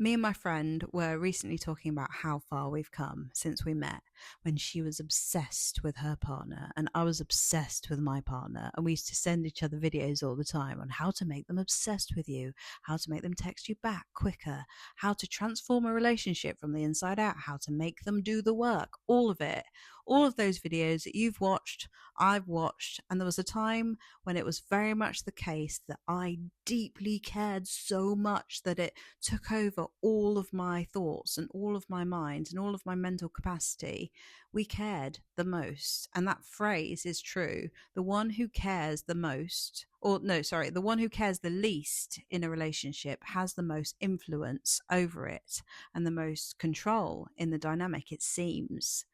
Me and my friend were recently talking about how far we've come since we met, when she was obsessed with her partner and I was obsessed with my partner. And we used to send each other videos all the time on how to make them obsessed with you, how to make them text you back quicker, how to transform a relationship from the inside out, how to make them do the work, all of it. All of those videos that you've watched, I've watched. And there was a time when it was very much the case that I deeply cared so much that it took over all of my thoughts and all of my mind and all of my mental capacity. We cared the most. And that phrase is true. The one who cares the most, or no, sorry, the one who cares the least in a relationship has the most influence over it and the most control in the dynamic, it seems.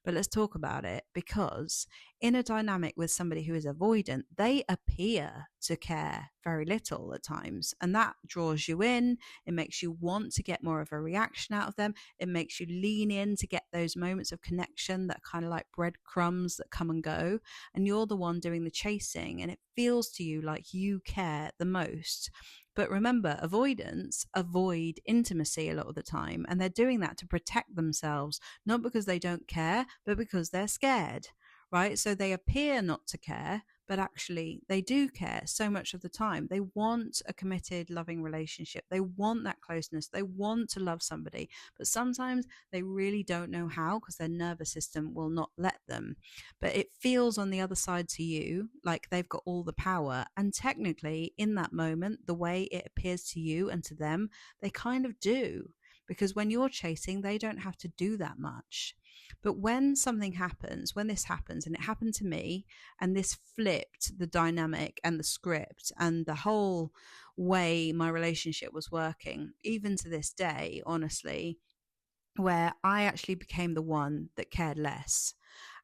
But let's talk about it, because in a dynamic with somebody who is avoidant, they appear to care very little at times. And that draws you in. It makes you want to get more of a reaction out of them. It makes you lean in to get those moments of connection that are kind of like breadcrumbs that come and go. And you're the one doing the chasing. And it feels to you like you care the most. But remember, avoidance avoid intimacy a lot of the time. And they're doing that to protect themselves, not because they don't care, but because they're scared, right? So they appear not to care, but actually they do care so much of the time. They want a committed, loving relationship. They want that closeness. They want to love somebody, but sometimes they really don't know how because their nervous system will not let them. But it feels on the other side to you like they've got all the power. And technically, in that moment, the way it appears to you and to them, they kind of do. Because when you're chasing, they don't have to do that much. But when something happens, when this happens, and it happened to me, and this flipped the dynamic and the script and the whole way my relationship was working, even to this day, honestly, where I actually became the one that cared less.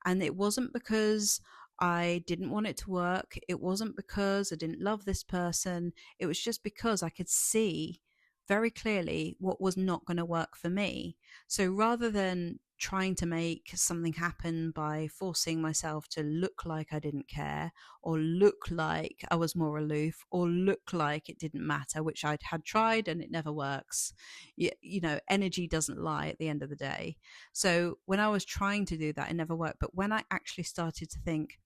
And it wasn't because I didn't want it to work. It wasn't because I didn't love this person. It was just because I could see very clearly what was not going to work for me. So rather than trying to make something happen by forcing myself to look like I didn't care, or look like I was more aloof, or look like it didn't matter, which I had tried and it never works. Energy doesn't lie at the end of the day. So when I was trying to do that, it never worked. But when I actually started to think,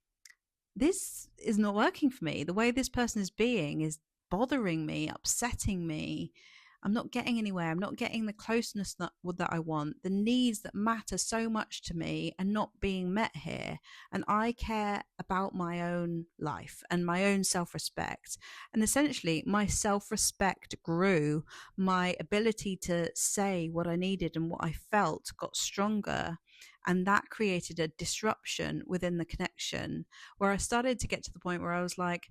this is not working for me, the way this person is being is bothering me, upsetting me. I'm not getting anywhere. I'm not getting the closeness that I want. The needs that matter so much to me are not being met here. And I care about my own life and my own self-respect. And essentially, my self-respect grew. My ability to say what I needed and what I felt got stronger. And that created a disruption within the connection where I started to get to the point where I was like,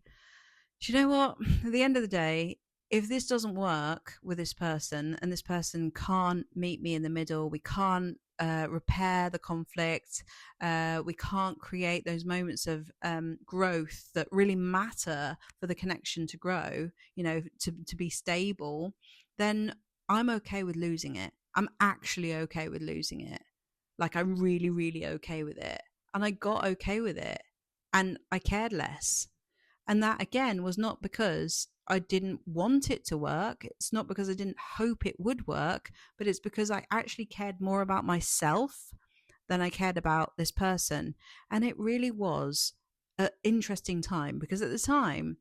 do you know what? At the end of the day, if this doesn't work with this person and this person can't meet me in the middle, we can't repair the conflict, we can't create those moments of growth that really matter for the connection to grow, to be stable, then I'm okay with losing it. I'm actually okay with losing it. Like, I'm really, really okay with it. And I got okay with it. And I cared less. And that, again, was not because I didn't want it to work. It's not because I didn't hope it would work, but it's because I actually cared more about myself than I cared about this person. And it really was an interesting time, because at the time,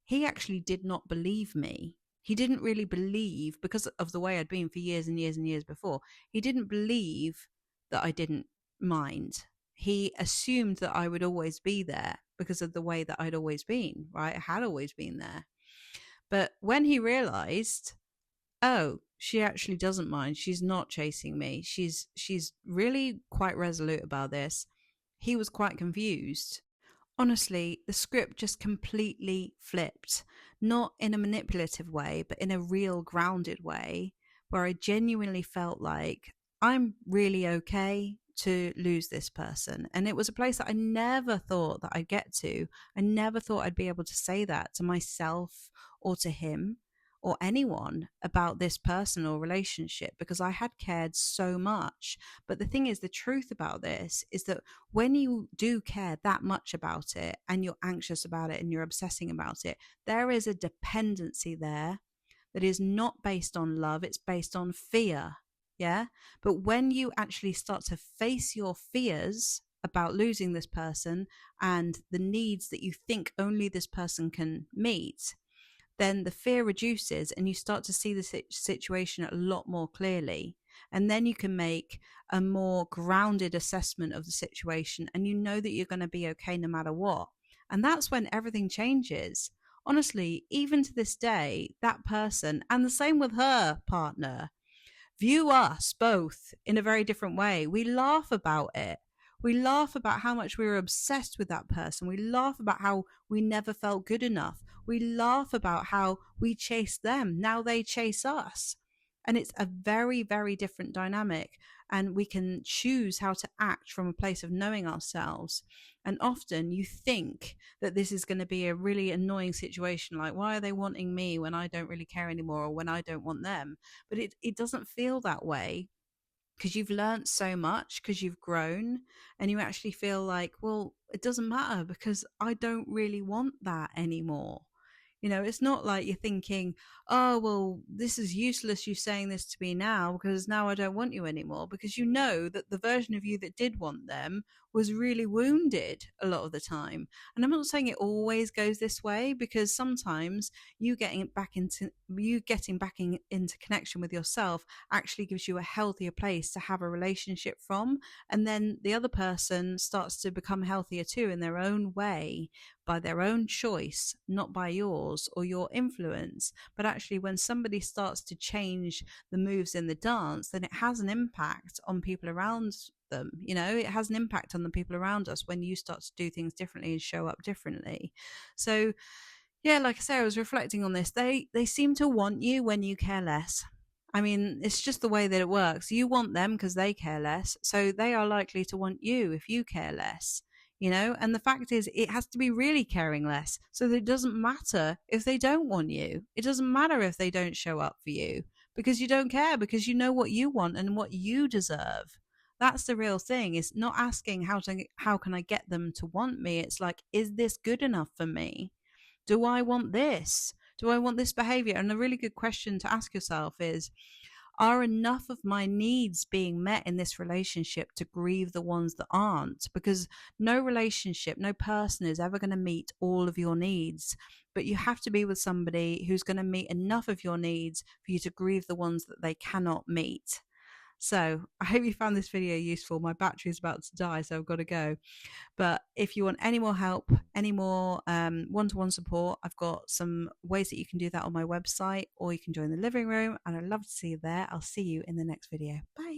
he actually did not believe me. He didn't really believe, because of the way I'd been for years and years and years before, he didn't believe that I didn't mind. He assumed that I would always be there because of the way that I'd always been, right? I had always been there. But when he realized, oh, she actually doesn't mind, she's not chasing me, she's really quite resolute about this, he was quite confused. Honestly, the script just completely flipped, not in a manipulative way, but in a real grounded way, where I genuinely felt like I'm really okay to lose this person. And it was a place that I never thought that I'd get to. I never thought I'd be able to say that to myself or to him or anyone about this personal relationship, because I had cared so much. But the thing is, the truth about this is that when you do care that much about it and you're anxious about it and you're obsessing about it, there is a dependency there that is not based on love, it's based on fear. Yeah. But when you actually start to face your fears about losing this person and the needs that you think only this person can meet, then the fear reduces and you start to see the situation a lot more clearly. And then you can make a more grounded assessment of the situation, and you know that you're going to be okay no matter what. And that's when everything changes. Honestly, even to this day, that person, and the same with her partner, view us both in a very different way. We laugh about it. We laugh about how much we were obsessed with that person. We laugh about how we never felt good enough. We laugh about how we chased them. Now they chase us. And it's a very, very different dynamic. And we can choose how to act from a place of knowing ourselves. And often you think that this is going to be a really annoying situation. Like, why are they wanting me when I don't really care anymore, or when I don't want them? But it doesn't feel that way, because you've learned so much, because you've grown, and you actually feel like, well, it doesn't matter because I don't really want that anymore. It's not like you're thinking, oh, well, this is useless, you saying this to me now, because now I don't want you anymore, because you know that the version of you that did want them was really wounded a lot of the time. And I'm not saying it always goes this way, because sometimes you getting back into connection with yourself actually gives you a healthier place to have a relationship from, and then the other person starts to become healthier too in their own way, by their own choice, not by yours or your influence. But actually, when somebody starts to change the moves in the dance, then it has an impact on people around them. It has an impact on the people around us when you start to do things differently and show up differently. So yeah, like I say, I was reflecting on this. They seem to want you when you care less. I mean, it's just the way that it works. You want them because they care less, so they are likely to want you if you care less. And the fact is, it has to be really caring less, so that it doesn't matter if they don't want you. It doesn't matter if they don't show up for you, because you don't care, because you know what you want and what you deserve. That's the real thing. Is not asking how can I get them to want me. It's like, is this good enough for me? Do I want this? Do I want this behavior? And a really good question to ask yourself is, are enough of my needs being met in this relationship to grieve the ones that aren't? Because no relationship, no person is ever going to meet all of your needs. But you have to be with somebody who's going to meet enough of your needs for you to grieve the ones that they cannot meet. So I hope you found this video useful. My battery is about to die, so I've got to go. But if you want any more help, any more one-to-one support, I've got some ways that you can do that on my website, or you can join the living room, and I'd love to see you there. I'll see you in the next video. Bye.